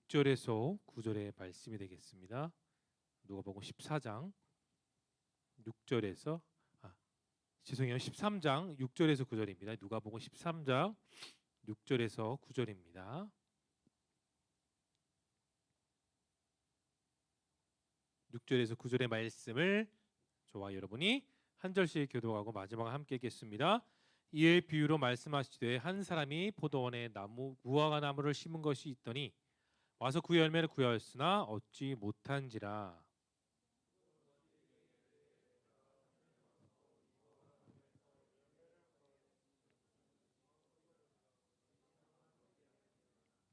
6절에서 9절의 말씀이 되겠습니다. 누가복음 14장 6절에서 13장 6절에서 9절입니다. 누가복음 13장 6절에서 9절입니다. 6절에서 9절의 말씀을 저와 여러분이 한 절씩 교독하고 마지막에 함께 읽겠습니다. 이의 비유로 말씀하시되 한 사람이 포도원에 무화과 나무를 심은 것이 있더니 와서 그 열매를 구하였으나 얻지 못한지라.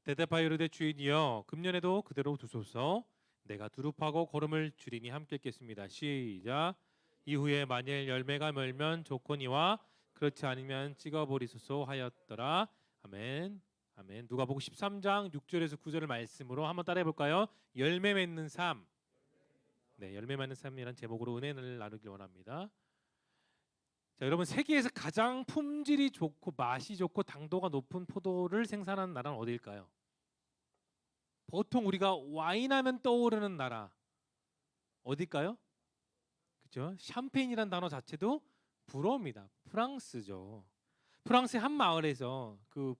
대답하여 이르되 주인이여 금년에도 그대로 두소서. 내가 두릅하고 거름을 주리니 함께 읽겠습니다. 시작. 이후에 만일 열매가 멀면 좋거니와 그렇지 않으면 찍어버리소서 하였더라. 아멘. 아멘. 누가복음 13장 6절에서 9절의 말씀으로 한번 따라해 볼까요? 열매 맺는 삶. 네, 열매 맺는 삶이라는 제목으로 은혜를 나누길 원합니다. 자, 여러분 세계에서 가장 품질이 좋고 맛이 좋고 당도가 높은 포도를 생산하는 나라는 어디일까요? 보통 우리가 와인 하면 떠오르는 나라 어딜까요? 그렇죠? 샴페인이라는 단어 자체도 불어입니다. 프랑스죠. 프랑스의 한 마을에서 그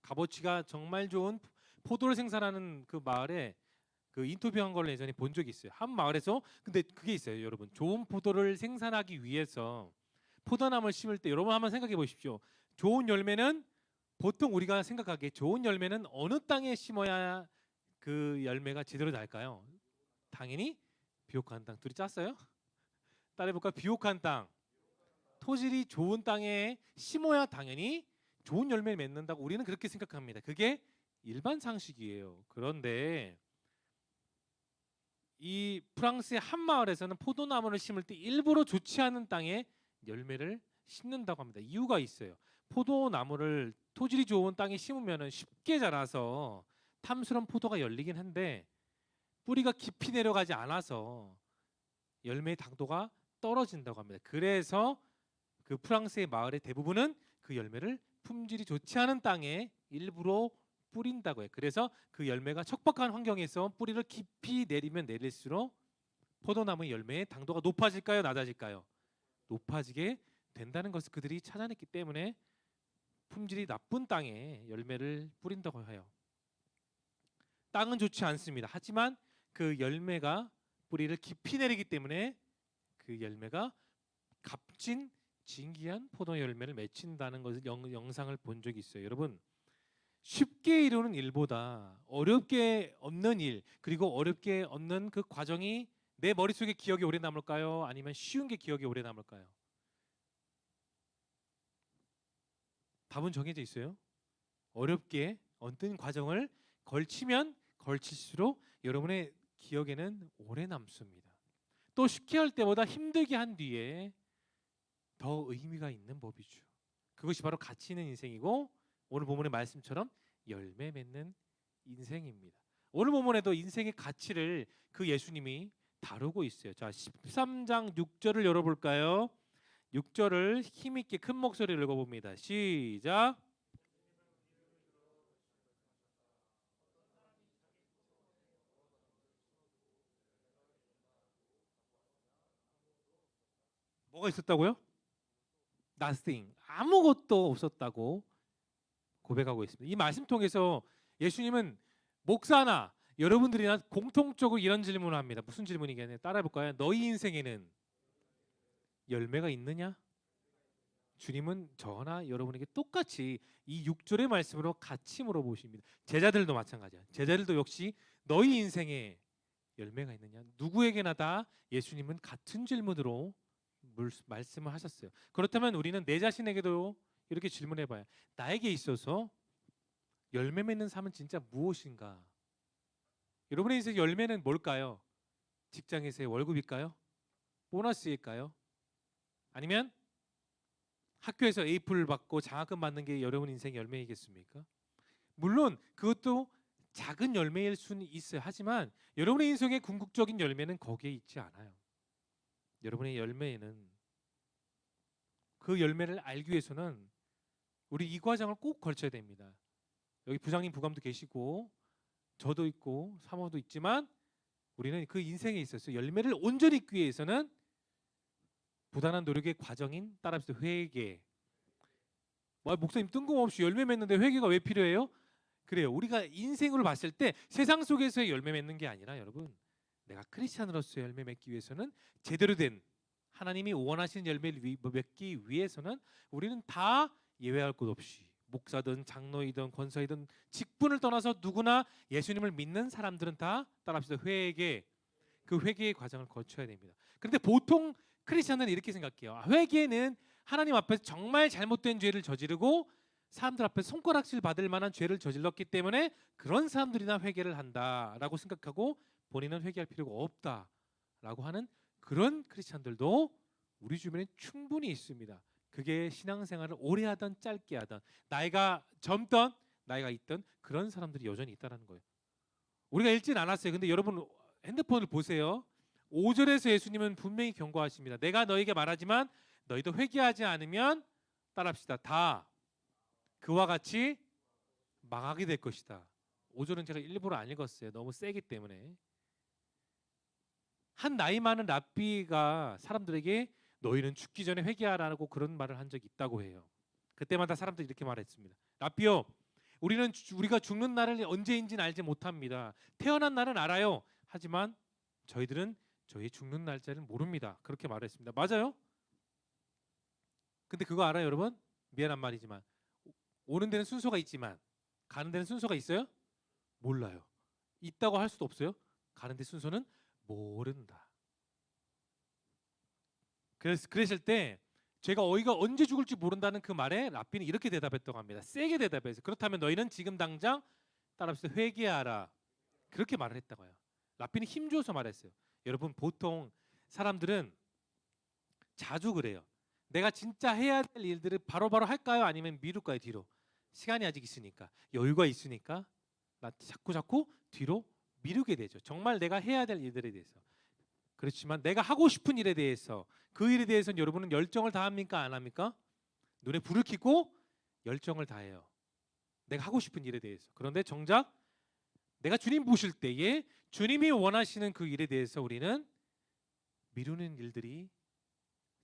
값어치가 정말 좋은 포도를 생산하는 그 마을에 그 인터뷰한 걸 예전에 본 적이 있어요. 한 마을에서 근데 그게 있어요, 여러분. 좋은 포도를 생산하기 위해서 포도나무를 심을 때 여러분 한번 생각해 보십시오. 좋은 열매는 보통 우리가 생각하기에 좋은 열매는 어느 땅에 심어야 그 열매가 제대로 날까요? 당연히 비옥한 땅. 둘이 짰어요? 따라해볼까요? 비옥한 땅. 토질이 좋은 땅에 심어야 당연히 좋은 열매를 맺는다고 우리는 그렇게 생각합니다. 그게 일반 상식이에요. 그런데 이 프랑스의 한 마을에서는 포도나무를 심을 때 일부러 좋지 않은 땅에 열매를 심는다고 합니다. 이유가 있어요. 포도나무를 토질이 좋은 땅에 심으면 쉽게 자라서 탐스러운 포도가 열리긴 한데 뿌리가 깊이 내려가지 않아서 열매의 당도가 떨어진다고 합니다. 그래서 그 프랑스의 마을의 대부분은 그 열매를 품질이 좋지 않은 땅에 일부러 뿌린다고 해요. 그래서 그 열매가 척박한 환경에서 뿌리를 깊이 내리면 내릴수록 포도나무의 열매의 당도가 높아질까요? 낮아질까요? 높아지게 된다는 것을 그들이 찾아냈기 때문에 품질이 나쁜 땅에 열매를 뿌린다고 해요. 땅은 좋지 않습니다. 하지만 그 열매가 뿌리를 깊이 내리기 때문에 그 열매가 값진 진귀한 포도 열매를 맺힌다는 것을 영상을 본 적이 있어요. 여러분 쉽게 이루는 일보다 어렵게 얻는 일 그리고 어렵게 얻는 그 과정이 내 머릿속에 기억이 오래 남을까요? 아니면 쉬운 게 기억이 오래 남을까요? 답은 정해져 있어요. 어렵게 얻는 과정을 걸치면 걸칠수록 여러분의 기억에는 오래 남습니다. 또 쉽게 할 때보다 힘들게 한 뒤에 더 의미가 있는 법이죠. 그것이 바로 가치 있는 인생이고 오늘 본문의 말씀처럼 열매 맺는 인생입니다. 오늘 본문에도 인생의 가치를 그 예수님이 다루고 있어요. 자, 13장 6절을 열어볼까요? 6절을 힘있게 큰 목소리로 읽어봅니다. 시작. 뭐가 있었다고요? Nothing. 아무것도 없었다고 고백하고 있습니다. 이 말씀 통해서 예수님은 목사나 여러분들이나 공통적으로 이런 질문을 합니다. 무슨 질문이겠네요. 따라해볼까요? 너희 인생에는 열매가 있느냐? 주님은 저나 여러분에게 똑같이 이 6절의 말씀으로 같이 물어보십니다. 제자들도 마찬가지야. 제자들도 역시 너희 인생에 열매가 있느냐? 누구에게나 다 예수님은 같은 질문으로 말씀을 하셨어요. 그렇다면 우리는 내 자신에게도 이렇게 질문해봐요. 나에게 있어서 열매 맺는 삶은 진짜 무엇인가? 여러분의 인생 열매는 뭘까요? 직장에서의 월급일까요? 보너스일까요? 아니면 학교에서 A플 받고 장학금 받는 게 여러분 인생 열매이겠습니까? 물론 그것도 작은 열매일 수는 있어요. 하지만 여러분의 인생의 궁극적인 열매는 거기에 있지 않아요. 여러분의 열매에는 그 열매를 알기 위해서는 우리 이 과정을 꼭 걸쳐야 됩니다. 여기 부장님, 부감도 계시고 저도 있고 사모도 있지만 우리는 그 인생에 있어서 열매를 온전히 잇기 위해서는 부단한 노력의 과정인 따라합시다 회개. 목사님 뜬금없이 열매 맺는데 회개가 왜 필요해요? 그래요. 우리가 인생으로 봤을 때 세상 속에서의 열매 맺는 게 아니라 여러분 내가 크리스찬으로서의 열매 맺기 위해서는 제대로 된 하나님이 원하시는 열매를 맺기 위해서는 우리는 다 예외할 것 없이 목사든 장로이든 권사이든 직분을 떠나서 누구나 예수님을 믿는 사람들은 다 따라합시다 회개. 그 회개의 과정을 거쳐야 됩니다. 그런데 보통 크리스천은 이렇게 생각해요. 회개는 하나님 앞에서 정말 잘못된 죄를 저지르고 사람들 앞에서 손가락질 받을 만한 죄를 저질렀기 때문에 그런 사람들이나 회개를 한다라고 생각하고 본인은 회개할 필요가 없다라고 하는 그런 크리스천들도 우리 주변에 충분히 있습니다. 그게 신앙생활을 오래 하든 짧게 하든 나이가 젊던 나이가 있던 그런 사람들이 여전히 있다는 거예요. 우리가 읽진 않았어요. 근데 여러분 핸드폰을 보세요. 5절에서 예수님은 분명히 경고하십니다. 내가 너에게 말하지만 너희도 회개하지 않으면 따라합시다. 다 그와 같이 망하게 될 것이다. 5절은 제가 일부러 안 읽었어요. 너무 세기 때문에. 한 나이 많은 랍비가 사람들에게 너희는 죽기 전에 회개하라고 그런 말을 한 적이 있다고 해요. 그때마다 사람들이 이렇게 말했습니다. 랍비요, 우리가 죽는 날을 언제인지는 알지 못합니다. 태어난 날은 알아요. 하지만 저희들은 저희 죽는 날짜를 모릅니다. 그렇게 말했습니다. 맞아요? 근데 그거 알아요, 여러분? 미안한 말이지만 오는 데는 순서가 있지만 가는 데는 순서가 있어요? 몰라요. 있다고 할 수도 없어요. 가는 데 순서는 모른다. 그랬을 때 제가 어이가 언제 죽을지 모른다는 그 말에 랍비는 이렇게 대답했다고 합니다. 세게 대답해서 그렇다면 너희는 지금 당장 따라합시다. 회개하라. 그렇게 말을 했다고 해요. 랍비는 힘줘서 말했어요. 여러분 보통 사람들은 자주 그래요. 내가 진짜 해야 될 일들을 바로바로 할까요? 아니면 미룰까요? 뒤로. 시간이 아직 있으니까 여유가 있으니까 나 자꾸 뒤로 미루게 되죠. 정말 내가 해야 될 일들에 대해서. 그렇지만 내가 하고 싶은 일에 대해서 그 일에 대해서는 여러분은 열정을 다합니까? 안 합니까? 눈에 불을 켜고 열정을 다해요. 내가 하고 싶은 일에 대해서. 그런데 정작 내가 주님 보실 때에 주님이 원하시는 그 일에 대해서 우리는 미루는 일들이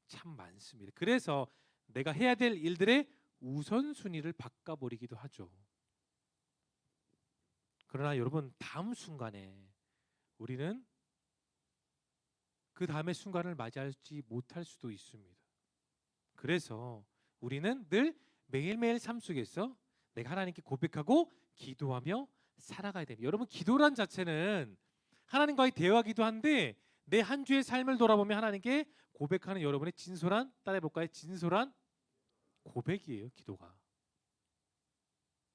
참 많습니다. 그래서 내가 해야 될 일들의 우선순위를 바꿔버리기도 하죠. 그러나 여러분 다음 순간에 우리는 그 다음의 순간을 맞이하지 못할 수도 있습니다. 그래서 우리는 늘 매일매일 삶 속에서 내가 하나님께 고백하고 기도하며 살아가야 됩니다. 여러분 기도란 자체는 하나님과의 대화기도 한데 내 한 주의 삶을 돌아보며 하나님께 고백하는 여러분의 진솔한 따라해볼까요? 진솔한 고백이에요. 기도가.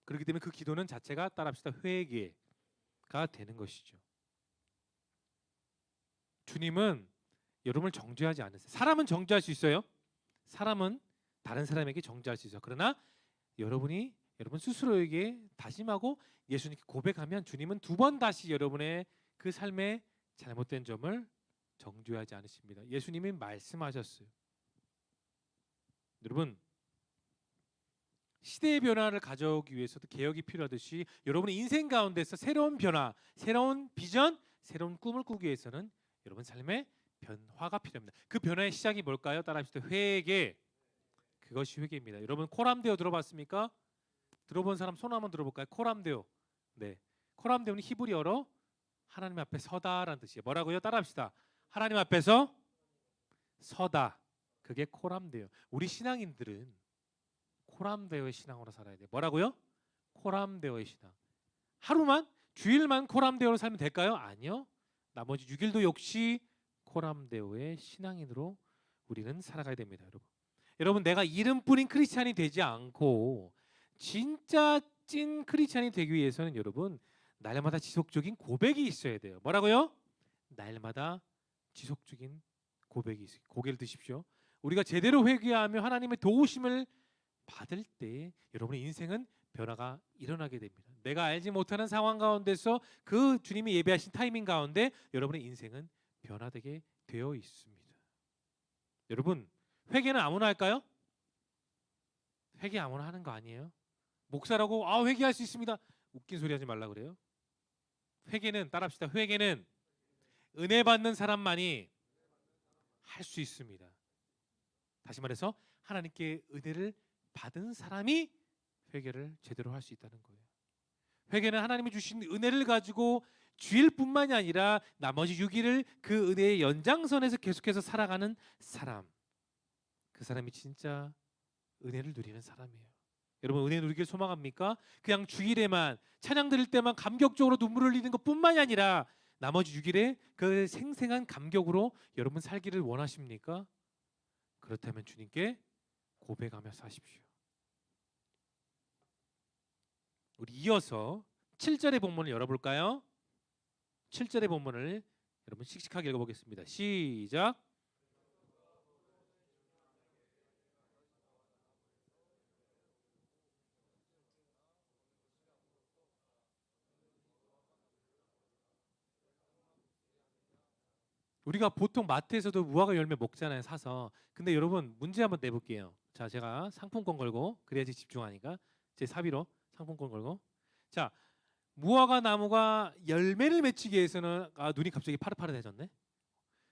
그렇기 때문에 그 기도는 자체가 따라합시다. 회개가 되는 것이죠. 주님은 여러분을 정죄하지 않으세요. 사람은 정죄할 수 있어요. 사람은 다른 사람에게 정죄할 수 있어요. 그러나 여러분 스스로에게 다짐하고 예수님께 고백하면 주님은 두 번 다시 여러분의 그 삶에 잘못된 점을 정죄하지 않으십니다. 예수님이 말씀하셨어요. 여러분 시대의 변화를 가져오기 위해서도 개혁이 필요하듯이 여러분의 인생 가운데서 새로운 변화, 새로운 비전, 새로운 꿈을 꾸기 위해서는 여러분 삶에 변화가 필요합니다. 그 변화의 시작이 뭘까요? 따라합시다. 회개. 그것이 회개입니다. 여러분 코람데오 들어봤습니까? 들어본 사람 손 한번 들어볼까요? 코람데오. 네. 코람데오는 히브리어로 하나님 앞에 서다라는 뜻이에요. 뭐라고요? 따라합시다. 하나님 앞에서 서다. 그게 코람데오. 우리 신앙인들은 코람데오의 신앙으로 살아야 돼요. 뭐라고요? 코람데오의 신앙. 하루만 주일만 코람데오로 살면 될까요? 아니요. 나머지 6일도 역시 코람데오의 신앙인으로 우리는 살아가야 됩니다, 여러분. 여러분 내가 이름뿐인 크리스찬이 되지 않고 진짜 찐 크리스찬이 되기 위해서는 여러분 날마다 지속적인 고백이 있어야 돼요. 뭐라고요? 날마다 지속적인 고백이 있어요. 고개를 드십시오. 우리가 제대로 회개하며 하나님의 도우심을 받을 때 여러분의 인생은 변화가 일어나게 됩니다. 내가 알지 못하는 상황 가운데서 그 주님이 예배하신 타이밍 가운데 여러분의 인생은 변화되게 되어 있습니다. 여러분 회개는 아무나 할까요? 회개 아무나 하는 거 아니에요. 목사라고 회개할 수 있습니다. 웃긴 소리 하지 말라 그래요. 회개는 따라합시다. 회개는 은혜 받는 사람만이 할 수 있습니다. 다시 말해서 하나님께 은혜를 받은 사람이 회개를 제대로 할 수 있다는 거예요. 회개는 하나님이 주신 은혜를 가지고 주일 뿐만이 아니라 나머지 6일을 그 은혜의 연장선에서 계속해서 살아가는 사람, 그 사람이 진짜 은혜를 누리는 사람이에요. 여러분 은혜 누리길 소망합니까? 그냥 주일에만 찬양 드릴 때만 감격적으로 눈물을 흘리는 것뿐만이 아니라 나머지 6일에 그 생생한 감격으로 여러분 살기를 원하십니까? 그렇다면 주님께 고백하며 사십시오. 우리 이어서 7절의 본문을 열어볼까요? 7절의 본문을 여러분 씩씩하게 읽어보겠습니다. 시작. 우리가 보통 마트에서도 무화과 열매 먹잖아요, 사서. 근데 여러분 문제 한번 내볼게요. 자, 제가 상품권 걸고 그래야지 집중하니까 제 사비로 상품권 걸고. 자, 무화과 나무가 열매를 맺히기 위해서는 눈이 갑자기 파릇파릇해졌네.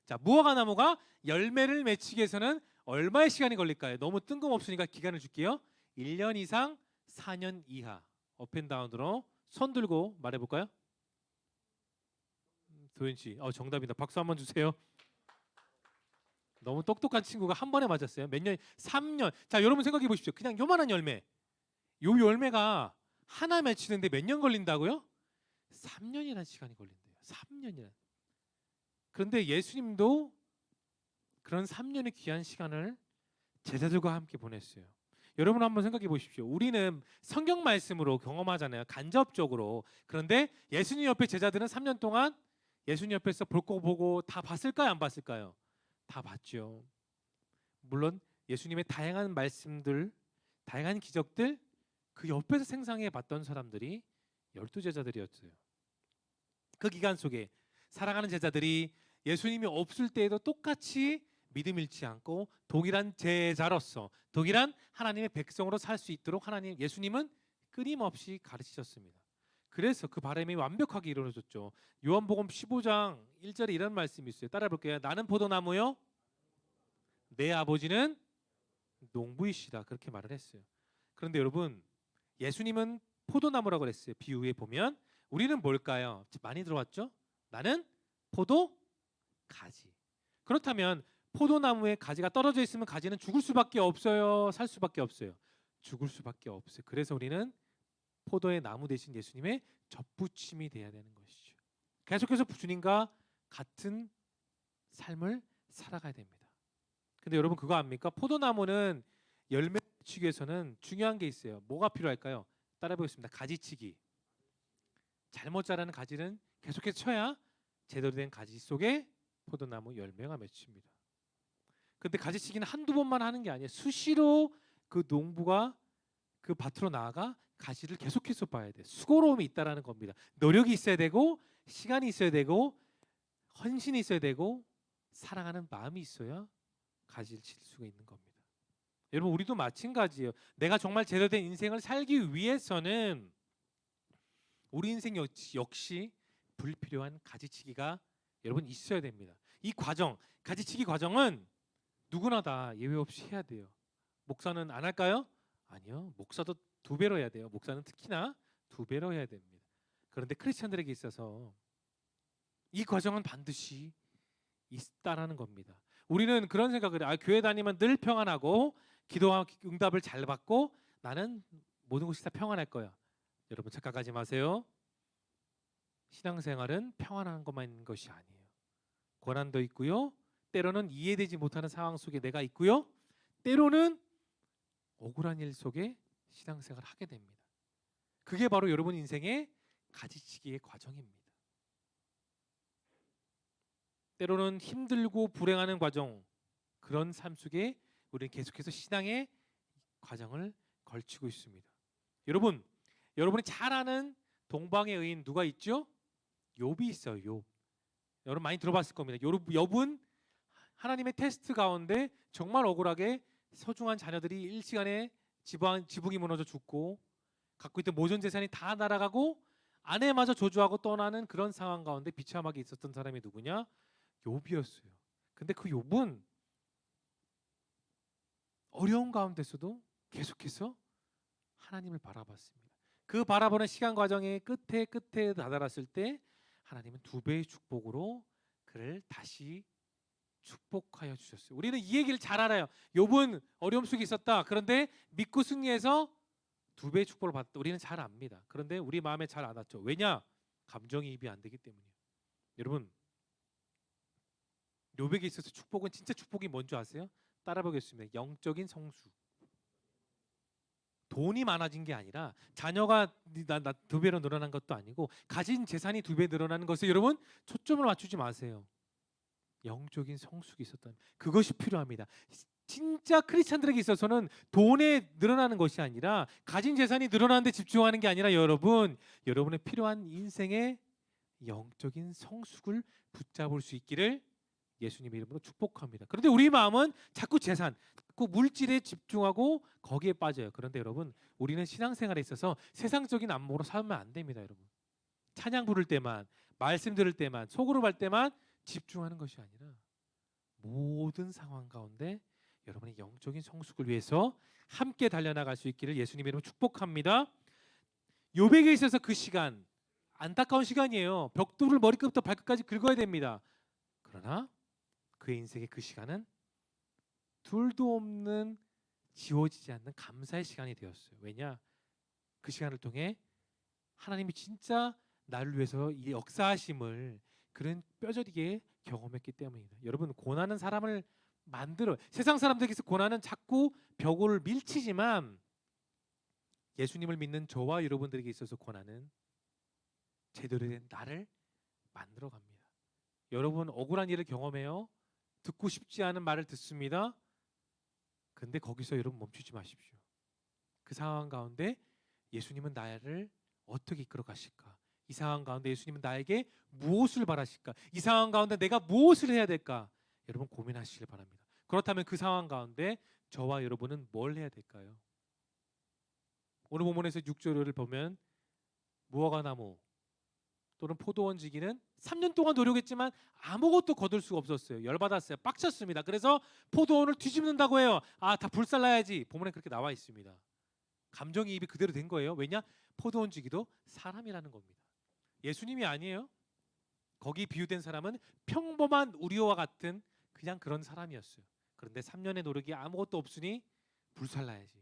자, 무화과 나무가 열매를 맺히기 위해서는 얼마의 시간이 걸릴까요? 너무 뜬금없으니까 기간을 줄게요. 1년 이상, 4년 이하. 업앤다운으로 손 들고 말해볼까요? 도현 씨, 정답이다. 박수 한번 주세요. 너무 똑똑한 친구가 한 번에 맞았어요. 몇 년? 3년. 자, 여러분 생각해 보십시오. 그냥 요만한 열매. 요 열매가 하나 맺히는데 몇 년 걸린다고요? 3년이라는 시간이 걸린대요. 3년이란. 그런데 예수님도 그런 3년의 귀한 시간을 제자들과 함께 보냈어요. 여러분 한번 생각해 보십시오. 우리는 성경 말씀으로 경험하잖아요. 간접적으로. 그런데 예수님 옆에 제자들은 3년 동안 예수님 옆에서 볼 거 보고 다 봤을까요? 안 봤을까요? 다 봤죠. 물론 예수님의 다양한 말씀들, 다양한 기적들 그 옆에서 생생해 봤던 사람들이 12제자들이었어요. 그 기간 속에 사랑하는 제자들이 예수님이 없을 때에도 똑같이 믿음 잃지 않고 동일한 제자로서 동일한 하나님의 백성으로 살 수 있도록 예수님은 끊임없이 가르치셨습니다. 그래서 그 바람이 완벽하게 이루어졌죠. 요한복음 15장 1절에 이런 말씀이 있어요. 따라 볼게요. 나는 포도나무요, 내 아버지는 농부이시다. 그렇게 말을 했어요. 그런데 여러분, 예수님은 포도나무라고 그랬어요. 비유에 보면 우리는 뭘까요? 많이 들어왔죠? 나는 포도 가지. 그렇다면 포도나무에 가지가 떨어져 있으면 가지는 죽을 수밖에 없어요. 살 수밖에 없어요. 죽을 수밖에 없어요. 그래서 우리는 포도의 나무 대신 예수님의 접붙임이 돼야 되는 것이죠. 계속해서 주님과 같은 삶을 살아가야 됩니다. 근데 여러분 그거 압니까? 포도나무는 열매 맺히기 위해서는 중요한 게 있어요. 뭐가 필요할까요? 따라해 보겠습니다. 가지치기. 잘못 자라는 가지는 계속해서 쳐야 제대로 된 가지 속에 포도나무 열매가 맺힙니다. 근데 가지치기는 한두 번만 하는 게 아니에요. 수시로 그 농부가 그 밭으로 나아가 가지를 계속해서 봐야 돼. 수고로움이 있다라는 겁니다. 노력이 있어야 되고 시간이 있어야 되고 헌신이 있어야 되고 사랑하는 마음이 있어야 가지를 칠 수가 있는 겁니다. 여러분 우리도 마찬가지예요. 내가 정말 제대로 된 인생을 살기 위해서는 우리 인생 역시 불필요한 가지치기가 여러분 있어야 됩니다. 이 과정, 가지치기 과정은 누구나 다 예외 없이 해야 돼요. 목사는 안 할까요? 아니요. 목사도 2배로 해야 돼요. 목사는 특히나 2배로 해야 됩니다. 그런데 크리스천들에게 있어서 이 과정은 반드시 있다라는 겁니다. 우리는 그런 생각을 해요. 교회 다니면 늘 평안하고 기도 응답을 잘 받고 나는 모든 것이 다 평안할 거야. 여러분 착각하지 마세요. 신앙생활은 평안한 것만 있는 것이 아니에요. 고난도 있고요. 때로는 이해되지 못하는 상황 속에 내가 있고요. 때로는 억울한 일 속에 신앙생활을 하게 됩니다. 그게 바로 여러분 인생의 가지치기의 과정입니다. 때로는 힘들고 불행하는 과정, 그런 삶 속에 우리는 계속해서 신앙의 과정을 걸치고 있습니다. 여러분이 잘 아는 동방의 의인 누가 있죠? 욥이 있어요. 욥. 여러분 많이 들어봤을 겁니다. 욥은 하나님의 테스트 가운데 정말 억울하게 소중한 자녀들이 일시간에 지붕이 무너져 죽고 갖고 있던 모전 재산이 다 날아가고 아내마저 저주하고 떠나는 그런 상황 가운데 비참하게 있었던 사람이 누구냐? 욥이었어요. 근데 그 욥은 어려운 가운데서도 계속해서 하나님을 바라봤습니다. 그 바라보는 시간 과정의 끝에 다다랐을 때 하나님은 두 배의 축복으로 그를 다시 축복하여 주셨어요. 우리는 이 얘기를 잘 알아요. 욥은 어려움 속에 있었다. 그런데 믿고 승리해서 두 배의 축복을 받았다. 우리는 잘 압니다. 그런데 우리 마음에 잘 안 왔죠. 왜냐? 감정이입이 안 되기 때문이에요. 여러분, 욥에게 있어서 축복은 진짜 축복이 뭔지 아세요? 따라 보겠습니다. 영적인 성수. 돈이 많아진 게 아니라 자녀가 두 배로 늘어난 것도 아니고 가진 재산이 두 배 늘어나는 것에 여러분 초점을 맞추지 마세요. 영적인 성숙이 있었던 그것이 필요합니다. 진짜 크리스찬들에게 있어서는 돈에 늘어나는 것이 아니라 가진 재산이 늘어나는 데 집중하는 게 아니라 여러분의 필요한 인생의 영적인 성숙을 붙잡을 수 있기를 예수님의 이름으로 축복합니다. 그런데 우리 마음은 자꾸 재산, 자꾸 물질에 집중하고 거기에 빠져요. 그런데 여러분, 우리는 신앙생활에 있어서 세상적인 안목으로 살면 안 됩니다, 여러분. 찬양 부를 때만, 말씀 들을 때만, 소그룹 할 때만 집중하는 것이 아니라 모든 상황 가운데 여러분의 영적인 성숙을 위해서 함께 달려나갈 수 있기를 예수님의 이름으로 축복합니다. 욥에게 있어서 그 시간 안타까운 시간이에요. 벽돌을 머리끝부터 발끝까지 긁어야 됩니다. 그러나 그의 인생의 그 시간은 둘도 없는 지워지지 않는 감사의 시간이 되었어요. 왜냐? 그 시간을 통해 하나님이 진짜 나를 위해서 이 역사하심을 그런 뼈저리게 경험했기 때문입니다. 여러분, 고난은 사람을 만들어. 세상 사람들에게서 고난은 자꾸 벽을 밀치지만 예수님을 믿는 저와 여러분들에게 있어서 고난은 제대로 된 나를 만들어 갑니다. 여러분, 억울한 일을 경험해요. 듣고 싶지 않은 말을 듣습니다. 근데 거기서 여러분 멈추지 마십시오. 그 상황 가운데 예수님은 나를 어떻게 이끌어 가실까? 이 상황 가운데 예수님은 나에게 무엇을 바라실까? 이 상황 가운데 내가 무엇을 해야 될까? 여러분 고민하시길 바랍니다. 그렇다면 그 상황 가운데 저와 여러분은 뭘 해야 될까요? 오늘 본문에서 6절을 보면 무화과 나무 또는 포도원 지기는 3년 동안 노력했지만 아무것도 거둘 수가 없었어요. 열받았어요. 빡쳤습니다. 그래서 포도원을 뒤집는다고 해요. 아, 다 불살라야지. 본문에 그렇게 나와 있습니다. 감정이입이 그대로 된 거예요. 왜냐? 포도원 지기도 사람이라는 겁니다. 예수님이 아니에요. 거기 비유된 사람은 평범한 우리와 같은 그냥 그런 사람이었어요. 그런데 3년의 노력이 아무것도 없으니 불살라야지.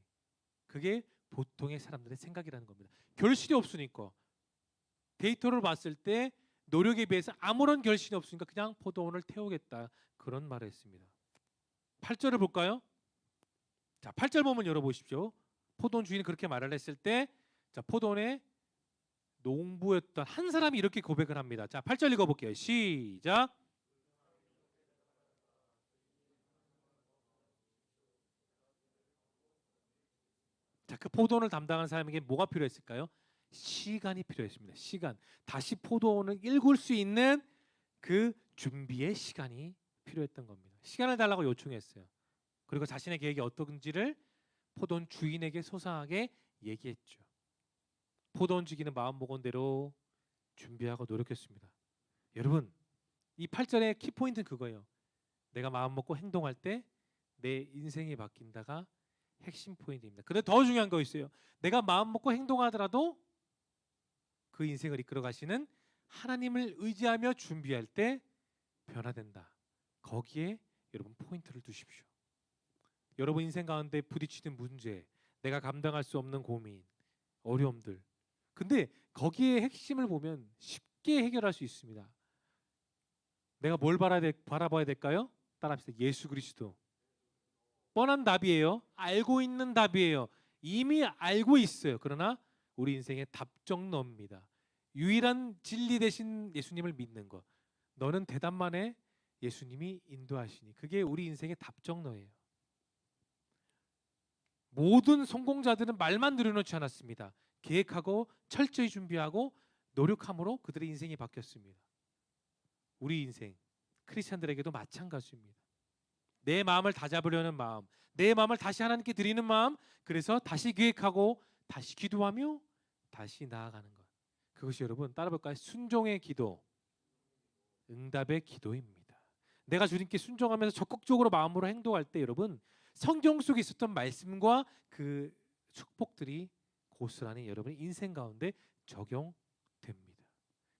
그게 보통의 사람들의 생각이라는 겁니다. 결실이 없으니까. 데이터를 봤을 때 노력에 비해서 아무런 결실이 없으니까 그냥 포도원을 태우겠다. 그런 말을 했습니다. 8절을 볼까요? 자, 8절 보면 열어보십시오. 포도원 주인이 그렇게 말을 했을 때 자, 포도원에 농부였던 한 사람이 이렇게 고백을 합니다. 자, 8절 읽어볼게요. 시작. 자, 그 포도원을 담당하는 사람에게 뭐가 필요했을까요? 시간이 필요했습니다. 시간. 다시 포도원을 읽을 수 있는 그 준비의 시간이 필요했던 겁니다. 시간을 달라고 요청했어요. 그리고 자신의 계획이 어떤지를 포도원 주인에게 소상하게 얘기했죠. 포도원 주인은 마음 먹은 대로 준비하고 노력했습니다. 여러분, 이 8절의 키포인트는 그거예요. 내가 마음 먹고 행동할 때 내 인생이 바뀐다가 핵심 포인트입니다. 근데 더 중요한 거 있어요. 내가 마음 먹고 행동하더라도 그 인생을 이끌어 가시는 하나님을 의지하며 준비할 때 변화된다. 거기에 여러분 포인트를 두십시오. 여러분 인생 가운데 부딪히는 문제, 내가 감당할 수 없는 고민, 어려움들. 근데 거기에 핵심을 보면 쉽게 해결할 수 있습니다. 내가 뭘 바라봐야 될까요? 따라합시다. 예수 그리스도. 뻔한 답이에요. 알고 있는 답이에요. 이미 알고 있어요. 그러나 우리 인생의 답정너입니다. 유일한 진리 대신 예수님을 믿는 것. 너는 대답만 해. 예수님이 인도하시니. 그게 우리 인생의 답정너예요. 모든 성공자들은 말만 늘어놓지 않았습니다. 계획하고 철저히 준비하고 노력함으로 그들의 인생이 바뀌었습니다. 우리 인생 크리스천들에게도 마찬가지입니다. 내 마음을 다잡으려는 마음, 내 마음을 다시 하나님께 드리는 마음, 그래서 다시 계획하고 다시 기도하며 다시 나아가는 것. 그것이 여러분 따라 볼까요? 순종의 기도, 응답의 기도입니다. 내가 주님께 순종하면서 적극적으로 마음으로 행동할 때 여러분 성경 속에 있었던 말씀과 그 축복들이 고스란히 여러분의 인생 가운데 적용됩니다.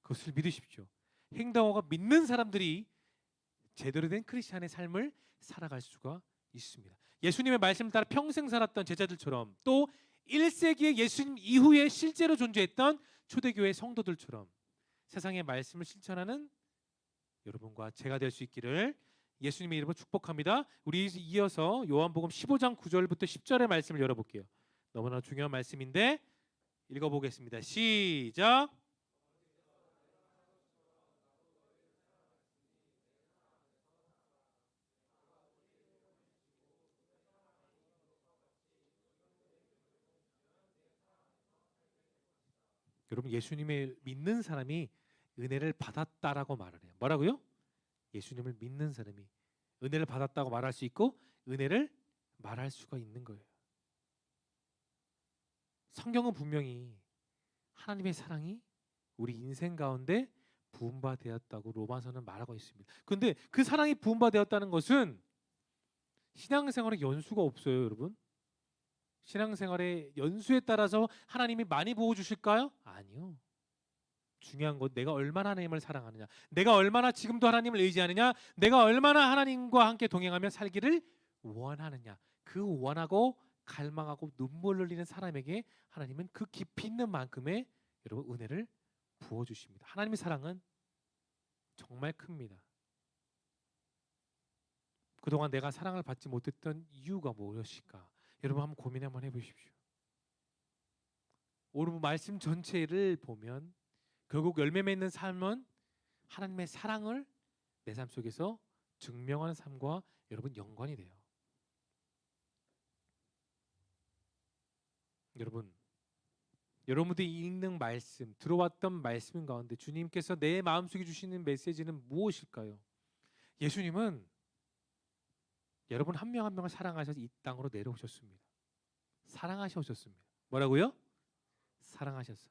그것을 믿으십시오. 행동하고 믿는 사람들이 제대로 된 크리스찬의 삶을 살아갈 수가 있습니다. 예수님의 말씀을 따라 평생 살았던 제자들처럼 또 1세기에 예수님 이후에 실제로 존재했던 초대교회 성도들처럼 세상의 말씀을 실천하는 여러분과 제가 될 수 있기를 예수님의 이름으로 축복합니다. 우리 이어서 요한복음 15장 9절부터 10절의 말씀을 열어볼게요. 너무나 중요한 말씀인데 읽어보겠습니다. 시작. 여러분 예수님을 믿는 사람이 은혜를 받았다라고 말을 해요. 뭐라고요? 예수님을 믿는 사람이 은혜를 받았다고 말할 수 있고 은혜를 말할 수가 있는 거예요. 성경은 분명히 하나님의 사랑이 우리 인생 가운데 부음바 되었다고 로마서는 말하고 있습니다. 그런데 그 사랑이 부음바 되었다는 것은 신앙생활에 연수가 없어요, 여러분. 신앙생활의 연수에 따라서 하나님이 많이 부어 주실까요? 아니요. 중요한 건 내가 얼마나 하나님을 사랑하느냐, 내가 얼마나 지금도 하나님을 의지하느냐, 내가 얼마나 하나님과 함께 동행하며 살기를 원하느냐. 그 원하고 갈망하고 눈물 흘리는 사람에게 하나님은 그 깊이 있는 만큼의 여러분 은혜를 부어 주십니다. 하나님의 사랑은 정말 큽니다. 그동안 내가 사랑을 받지 못했던 이유가 무엇일까? 여러분 한번 고민 한번 해보십시오. 오늘 말씀 전체를 보면 결국 열매 맺는 삶은 하나님의 사랑을 내 삶 속에서 증명하는 삶과 여러분 연관이 돼요. 여러분, 여러분들이 읽는 말씀, 들어왔던 말씀 가운데 주님께서 내 마음속에 주시는 메시지는 무엇일까요? 예수님은 여러분 한 명 한 명을 사랑하셔서 이 땅으로 내려오셨습니다. 사랑하셔오셨습니다. 뭐라고요? 사랑하셨어.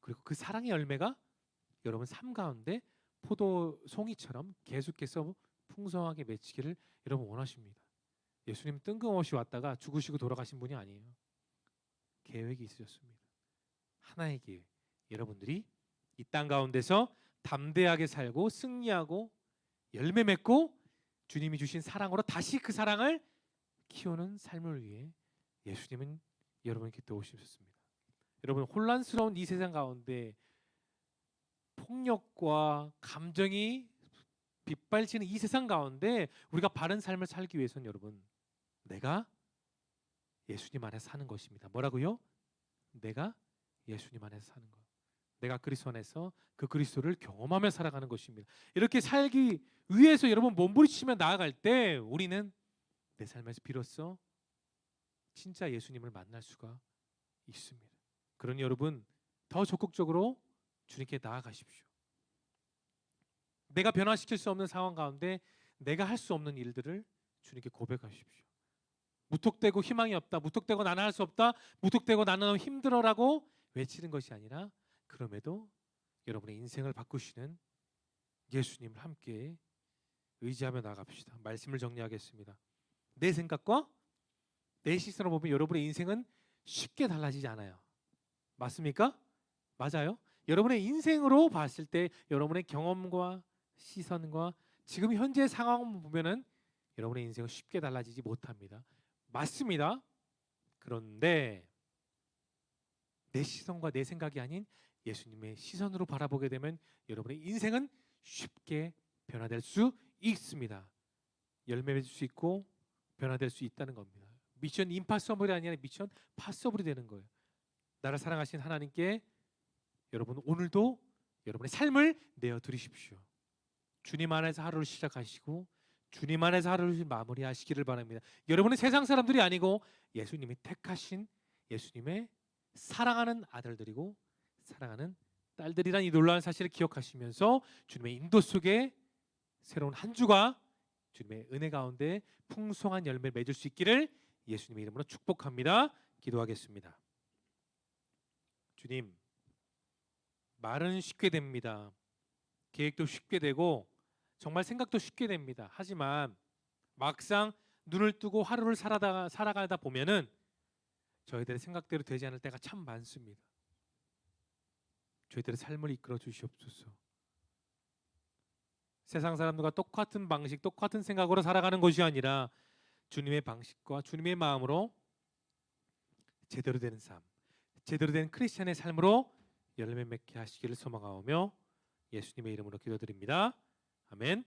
그리고 그 사랑의 열매가 여러분 삶 가운데 포도송이처럼 계속해서 풍성하게 맺히기를 여러분 원하십니다. 예수님 뜬금없이 왔다가 죽으시고 돌아가신 분이 아니에요. 계획이 있으셨습니다. 하나의 계획. 여러분들이 이 땅 가운데서 담대하게 살고 승리하고 열매 맺고 주님이 주신 사랑으로 다시 그 사랑을 키우는 삶을 위해 예수님은 여러분께 도우셨습니다. 여러분 혼란스러운 이 세상 가운데 폭력과 감정이 빗발치는 이 세상 가운데 우리가 바른 삶을 살기 위해서는 여러분 내가 예수님 안에서 사는 것입니다. 뭐라고요? 내가 예수님 안에서 사는 것. 내가 그리스도 안에서 그 그리스도를 경험하며 살아가는 것입니다. 이렇게 살기 위해서 여러분 몸부림치며 나아갈 때 우리는 내 삶에서 비로소 진짜 예수님을 만날 수가 있습니다. 그러니 여러분 더 적극적으로 주님께 나아가십시오. 내가 변화시킬 수 없는 상황 가운데 내가 할 수 없는 일들을 주님께 고백하십시오. 무턱대고 희망이 없다, 무턱대고 나는 할 수 없다, 무턱대고 나는 너무 힘들어라고 외치는 것이 아니라 그럼에도 여러분의 인생을 바꾸시는 예수님을 함께 의지하며 나갑시다. 말씀을 정리하겠습니다. 내 생각과 내 시선으로 보면 여러분의 인생은 쉽게 달라지지 않아요. 맞습니까? 맞아요. 여러분의 인생으로 봤을 때 여러분의 경험과 시선과 지금 현재 상황을 보면은 여러분의 인생은 쉽게 달라지지 못합니다. 맞습니다. 그런데 내 시선과 내 생각이 아닌 예수님의 시선으로 바라보게 되면 여러분의 인생은 쉽게 변화될 수 있습니다. 열매 맺을 수 있고 변화될 수 있다는 겁니다. 미션 임파서블이 아니라 미션 파서블이 되는 거예요. 나를 사랑하신 하나님께 여러분 오늘도 여러분의 삶을 내어 드리십시오. 주님 안에서 하루를 시작하시고 주님 안에서 하루를 마무리하시기를 바랍니다. 여러분은 세상 사람들이 아니고 예수님이 택하신 예수님의 사랑하는 아들들이고 사랑하는 딸들이란 이 놀라운 사실을 기억하시면서 주님의 인도 속에 새로운 한 주가 주님의 은혜 가운데 풍성한 열매를 맺을 수 있기를 예수님의 이름으로 축복합니다. 기도하겠습니다. 주님, 말은 쉽게 됩니다. 계획도 쉽게 되고 정말 생각도 쉽게 됩니다. 하지만 막상 눈을 뜨고 하루를 살아가다 보면은 저희들의 생각대로 되지 않을 때가 참 많습니다. 저희들의 삶을 이끌어 주시옵소서. 세상 사람들과 똑같은 방식, 똑같은 생각으로 살아가는 것이 아니라 주님의 방식과 주님의 마음으로 제대로 되는 삶, 제대로 된 크리스천의 삶으로 열매 맺게 하시기를 소망하오며 예수님의 이름으로 기도드립니다. 아멘.